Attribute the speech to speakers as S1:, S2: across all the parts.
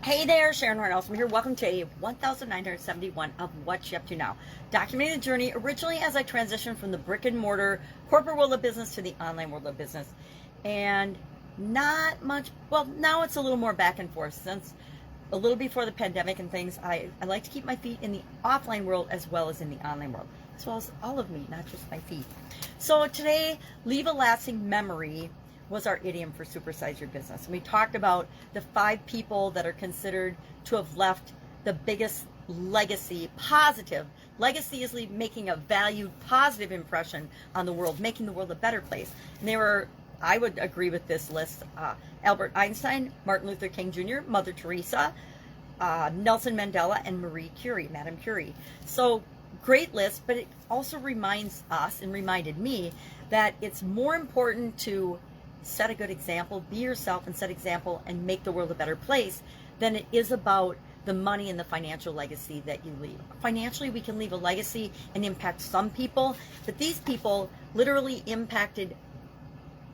S1: Hey there, Sharon Horne-Ellstrom here. Welcome to a 1971 of What You Up To Now. Documenting the journey originally as I transitioned from the brick and mortar corporate world of business to the online world of business. And not much, well, now it's a little more back and forth since a little before the pandemic and things. I like to keep my feet in the offline world as well as in the online world, as well as all of me, not just my feet. So today, leave a lasting memory was our idiom for Supersize Your Business. And we talked about the 5 people that are considered to have left the biggest legacy, positive. Legacy is making a valued, positive impression on the world, making the world a better place. And they were, I would agree with this list, Albert Einstein, Martin Luther King Jr., Mother Teresa, Nelson Mandela, and Marie Curie, Madame Curie. So great list, but it also reminds us and reminded me that it's more important to set a good example, be yourself and set example and make the world a better place than it is about the money and the financial legacy that you leave. Financially, we can leave a legacy and impact some people, but these people literally impacted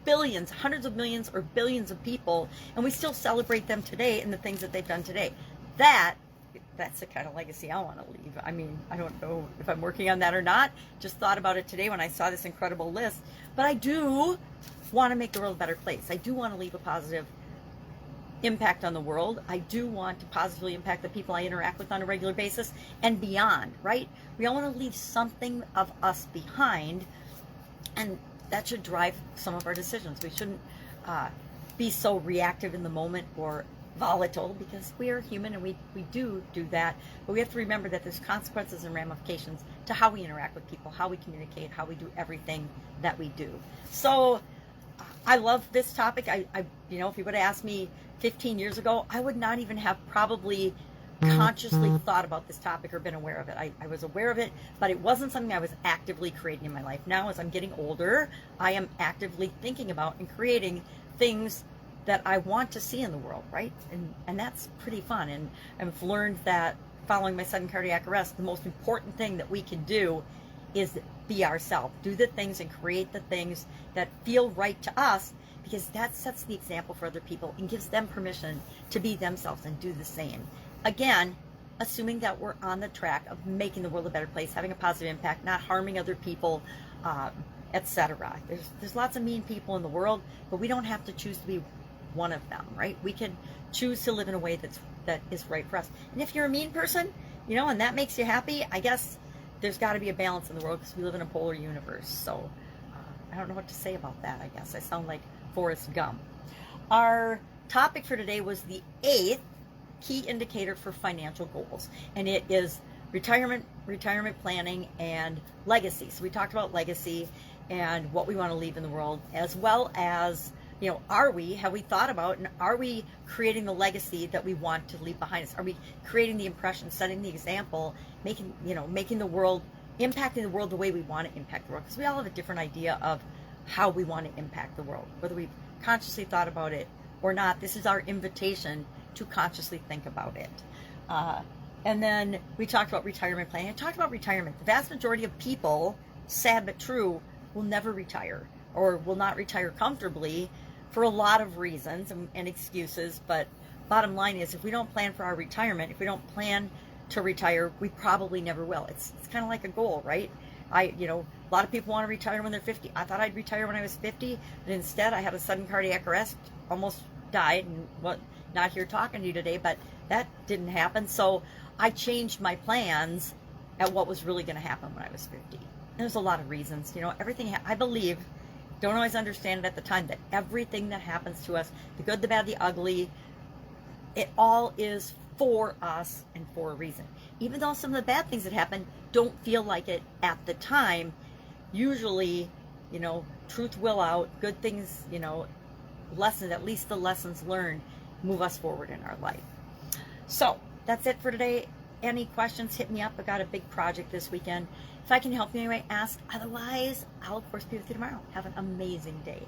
S1: billions, hundreds of millions, or billions of people, and we still celebrate them today and the things that they've done today. That's the kind of legacy I want to leave. I mean, I don't know if I'm working on that or not. Just thought about it today when I saw this incredible list. But I do want to make the world a better place. I do want to leave a positive impact on the world. I do want to positively impact the people I interact with on a regular basis and beyond, right? We all want to leave something of us behind, and that should drive some of our decisions. We shouldn't be so reactive in the moment or volatile, because we are human and we do that, but we have to remember that there's consequences and ramifications to how we interact with people, how we communicate, how we do everything that we do. So I love this topic. I you know, if you would have asked me 15 years ago, I would not even have probably consciously thought about this topic or been aware of it. I was aware of it, but it wasn't something I was actively creating in my life. Now, as I'm getting older, I am actively thinking about and creating things that I want to see in the world, right? And that's pretty fun. And I've learned that following my sudden cardiac arrest, the most important thing that we can do is be ourselves. Do the things and create the things that feel right to us, because that sets the example for other people and gives them permission to be themselves and do the same. Again, assuming that we're on the track of making the world a better place, having a positive impact, not harming other people, etc. There's lots of mean people in the world, but we don't have to choose to be one of them, right? We can choose to live in a way that is right for us. And if you're a mean person, you know, and that makes you happy, I guess there's got to be a balance in the world, because we live in a polar universe. So I don't know what to say about that. I guess I sound like Forrest Gump. Our topic for today was the 8th key indicator for financial goals, and it is retirement planning and legacy. So we talked about legacy and what we want to leave in the world, as well as, you know, have we thought about, and are we creating the legacy that we want to leave behind us? Are we creating the impression, setting the example, making the world, impacting the world the way we want to impact the world? Because we all have a different idea of how we want to impact the world, whether we've consciously thought about it or not. This is our invitation to consciously think about it. And then we talked about retirement planning. I talked about retirement. The vast majority of people, sad but true, will never retire, or will not retire comfortably, for a lot of reasons and excuses. But bottom line is, if we don't plan for our retirement, if we don't plan to retire, we probably never will. It's kind of like a goal, right? A lot of people want to retire when they're 50. I thought I'd retire when I was 50, but instead I had a sudden cardiac arrest, almost died, and not here talking to you today, but that didn't happen. So I changed my plans at what was really going to happen when I was 50. And there's a lot of reasons, everything, I believe, don't always understand it at the time, that everything that happens to us, the good, the bad, the ugly, it all is for us and for a reason. Even though some of the bad things that happen don't feel like it at the time, usually, truth will out, good things, lessons, at least the lessons learned, move us forward in our life. So that's it for today. Any questions, hit me up. I got a big project this weekend. If I can help you anyway, ask. Otherwise, I'll of course be with you tomorrow. Have an amazing day.